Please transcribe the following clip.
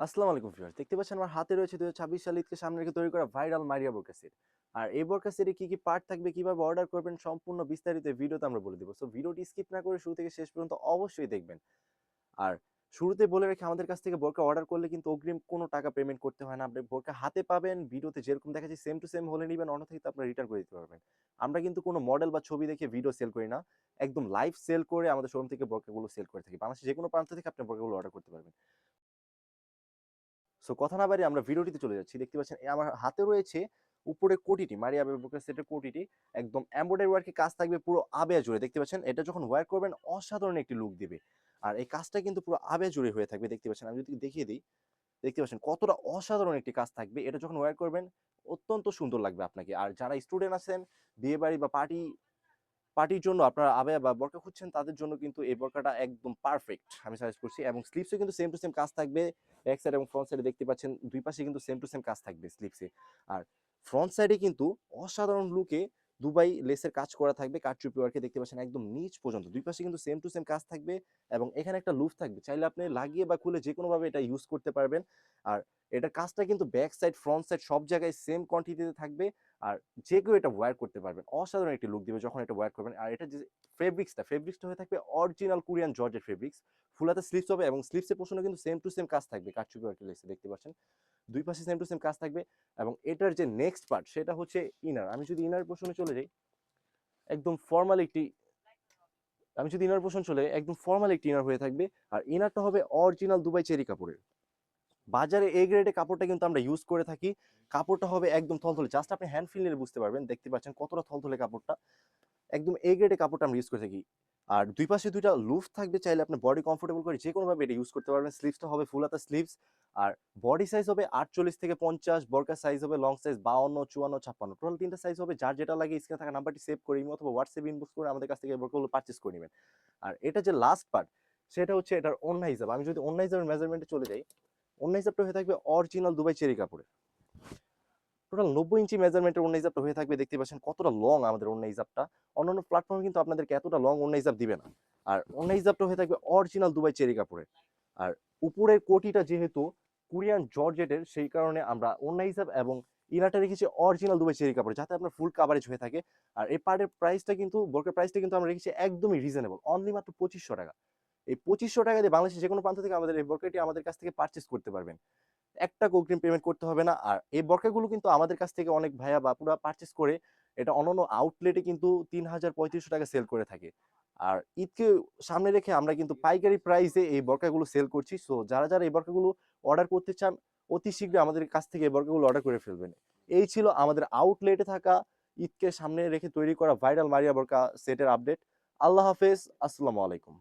আসসালামু আলাইকুম ভিউয়ার্স, দেখতে পাচ্ছেন আমার হাতে রয়েছে 2026 সালে ঈদকে সামনে রেখে তৈরি করা ভাইরাল মারিয়া বোরকা সেট। আর এই বোরকা সেটে কি কি পার্ট থাকবে, কিভাবে অর্ডার করবেন, সম্পূর্ণ বিস্তারিত এই ভিডিওতে আমরা বলে দেব। সো ভিডিওটি স্কিপ না করে শুরু থেকে শেষ পর্যন্ত অবশ্যই দেখবেন। আর শুরুতে বলে রেখে, আমাদের কাছ থেকে বোরকা অর্ডার করলে কিন্তু অগ্রিম কোনো টাকা পেমেন্ট করতে হয় না। আপনি বোরকা হাতে পাবেন, ভিডিওতে যেরকম দেখাচ্ছি সেম টু সেম হলে নিবেন, অন্য থেকে আপনারা রিটার্ন করে দিতে পারবেন। আমরা কিন্তু কোনো মডেল বা ছবি দেখে ভিডিও সেল করি না, একদম লাইভ সেল করে আমাদের শোরুম থেকে বোরকাগুলো সেল করে থাকি। বাংলাদেশের যে কোনো প্রান্ত থেকে আপনি বোরকাগুলো অর্ডার করতে পারবেন। সো কথা না বাড়িয়ে আমরা ভিডিওটিতে চলে যাচ্ছি। দেখতে পাচ্ছেন আমার হাতে রয়েছে উপরে কোটিটি, মারিয়া বেবুকের সেটের কোটিটি একদম এমব্রয়ডারি ওয়ার্কের কাজ থাকবে পুরো আবেয়া জুড়ে। দেখতে পাচ্ছেন এটা যখন ওয়্যার করবেন অসাধারণ একটি লুক দিবে। আর এই কাজটা কিন্তু পুরো আবেয়া জুড়ে হয়ে থাকবে। দেখতে পাচ্ছেন, আমি যদি দেখিয়ে দিই, দেখতে পাচ্ছেন কতটা অসাধারণ একটি কাজ থাকবে। এটা যখন ওয়্যার করবেন অত্যন্ত সুন্দর লাগবে আপনাকে। আর যারা স্টুডেন্ট আছেন, বিয়ে বাড়ি বা পার্টির জন্য আপনারা আবেয়া বা বোরকা খুঁজছেন, তাদের জন্য কিন্তু এই বোরকাটা একদম পারফেক্ট আমি সাজেস্ট করছি। এবং স্লিপসে কিন্তু সেম টু সেম কাজ থাকবে। ব্যাক সাইড এবং ফ্রন্ট সাইডে দেখতে পাচ্ছেন দুই পাশে কিন্তু সেম টু সেম কাজ থাকবে স্লিপসে। আর ফ্রন্ট সাইডে কিন্তু অসাধারণ লুকে দুবাই লেসের কাজ করা থাকবে, কারচুপি ওয়ার্কে। দেখতে পাচ্ছেন একদম নিচ পর্যন্ত দুই পাশে কিন্তু সেম টু সেম কাজ থাকবে। এবং এখানে একটা লুফ থাকবে, চাইলে আপনি লাগিয়ে বা খুলে যে কোনোভাবে এটা ইউজ করতে পারবেন। আর এটার কাজটা কিন্তু ব্যাক সাইড ফ্রন্ট সাইড সব জায়গায় সেম কোয়ান্টিটিতে থাকবে। আর যে কেউ এটা ওয়্যার করতে পারবেন, অসাধারণ একটি লুক দিবে যখন এটা ওয়্যার করবেন। আর এটা যে ফেব্রিক্সটা হয়ে থাকবে অরিজিনাল কোরিয়ান জর্জেট ফেব্রিক্স। ফুল হাতে স্লিভস হবে এবং স্লিভসের পোর্শনে কিন্তু সেম টু সেম কাজ থাকবে, কারচুপি ওয়ার্কের লেসে দেখতে পাচ্ছেন দুই পাশে সেম টু সেম কাজ থাকবে। এবং এটার যে নেক্সট পার্ট সেটা হচ্ছে ইনার। আমি যদি ইনার পোর্শনে চলে যাই, একদম ফর্মাল একটি আমি যদি ইনার পোর্শন চলে একদম ফর্মাল একটি ইনার হয়ে থাকবে। আর ইনারটা হবে অরিজিনাল দুবাই চেরি কাপড়ের। বাজারে এ গ্রেডের কাপড়টা কিন্তু আমরা ইউজ করে থাকি। কাপড়টা হবে একদম থলথলে, জাস্ট আপনি হ্যান্ড ফিল নিলে বুঝতে পারবেন। দেখতে পাচ্ছেন কতটা থলথলে কাপড়টা, একদম এ গ্রেডের কাপড়টা আমরা ইউজ করে থাকি। আর দুই পাশে দুইটা লুফ থাকবে, চাইলে আপনি বডি কমফোর্টেবল করে যে কোনোভাবে এটা ইউজ করতে পারবেন। স্লিভসটা হবে ফুল হাতা স্লিভস। আর বডি সাইজ হবে 48 থেকে 50, বরকার সাইজ হবে লং সাইজ 52, 54, 56, টোটাল তিনটা সাইজ হবে। যার যেটা লাগে স্ক্রিনে থাকা নাম্বারটি সেভ করে ইমো অথবা হোয়াটসঅ্যাপ ইনবক্স করে আমাদের কাছ থেকে এই বোরকাগুলো পারচেজ করে নেবেন। আর এটা যে লাস্ট পার্ট সেটা হচ্ছে এটার ওড়না হিসাব। আমি যদি ওড়না হিসাবের মেজারমেন্টে চলে যাই, ওড়না হিসাবটা হয়ে থাকবে অরিজিনাল দুবাই চেরি কাপড়ের। টোটাল 90 ইঞ্চি মেজারমেন্টের ওড়না হিসাবটা হয়ে থাকবে। দেখতে পাচ্ছেন কতটা লং আমাদের ওড়না হিসাবটা। অন্যান্য প্ল্যাটফর্মে কিন্তু আপনাদেরকে এতটা লং ওড়না হিসাব দিবে না। আর ওড়না হিসাবটা হয়ে থাকবে অরিজিনাল দুবাই চেরি কাপড়ের। আর উপরের কোটিটা যেহেতু কোরিয়ান জর্জেটের, সেই কারণে আমরা ওড়না হিসাব এবং ইনারটা রেখেছি অরিজিনাল দুবাই চেরি কাপড়, যাতে আপনার ফুল কাভারেজ হয়ে থাকে। আর এই পার্টের প্রাইসটা কিন্তু, বোরকার প্রাইসটা কিন্তু আমরা রেখেছি একদমই রিজনেবল, অনলি মাত্র 2500 টাকা। এই 2500 টাকা দিয়ে বাংলাদেশের যে কোনো প্রান্ত থেকে আমাদের এই বোরকাটি আমাদের কাছ থেকে পারচেস করতে পারবেন। একটা অগ্রিম পেমেন্ট করতে হবে না। আর এই বরকাগুলো কিন্তু আমাদের কাছ থেকে অনেক ভাইয়া বাপুরা পারচেস করে এটা অন্যান্য আউটলেটে কিন্তু 3000 3500 টাকা সেল করে থাকে। আর ঈদকে সামনে রেখে আমরা কিন্তু পাইকারি প্রাইসে এই বরকাগুলো সেল করছি। সো যারা যারা এই বরকাগুলো অর্ডার করতে চান, অতি শীঘ্রই আমাদের কাছ থেকে এই বরকাগুলো অর্ডার করে ফেলবেন। এই ছিল আমাদের আউটলেটে থাকা ঈদকে সামনে রেখে তৈরি করা ভাইরাল মারিয়া বোরকা সেটের আপডেট। আল্লাহ হাফেজ, আসসালামু আলাইকুম।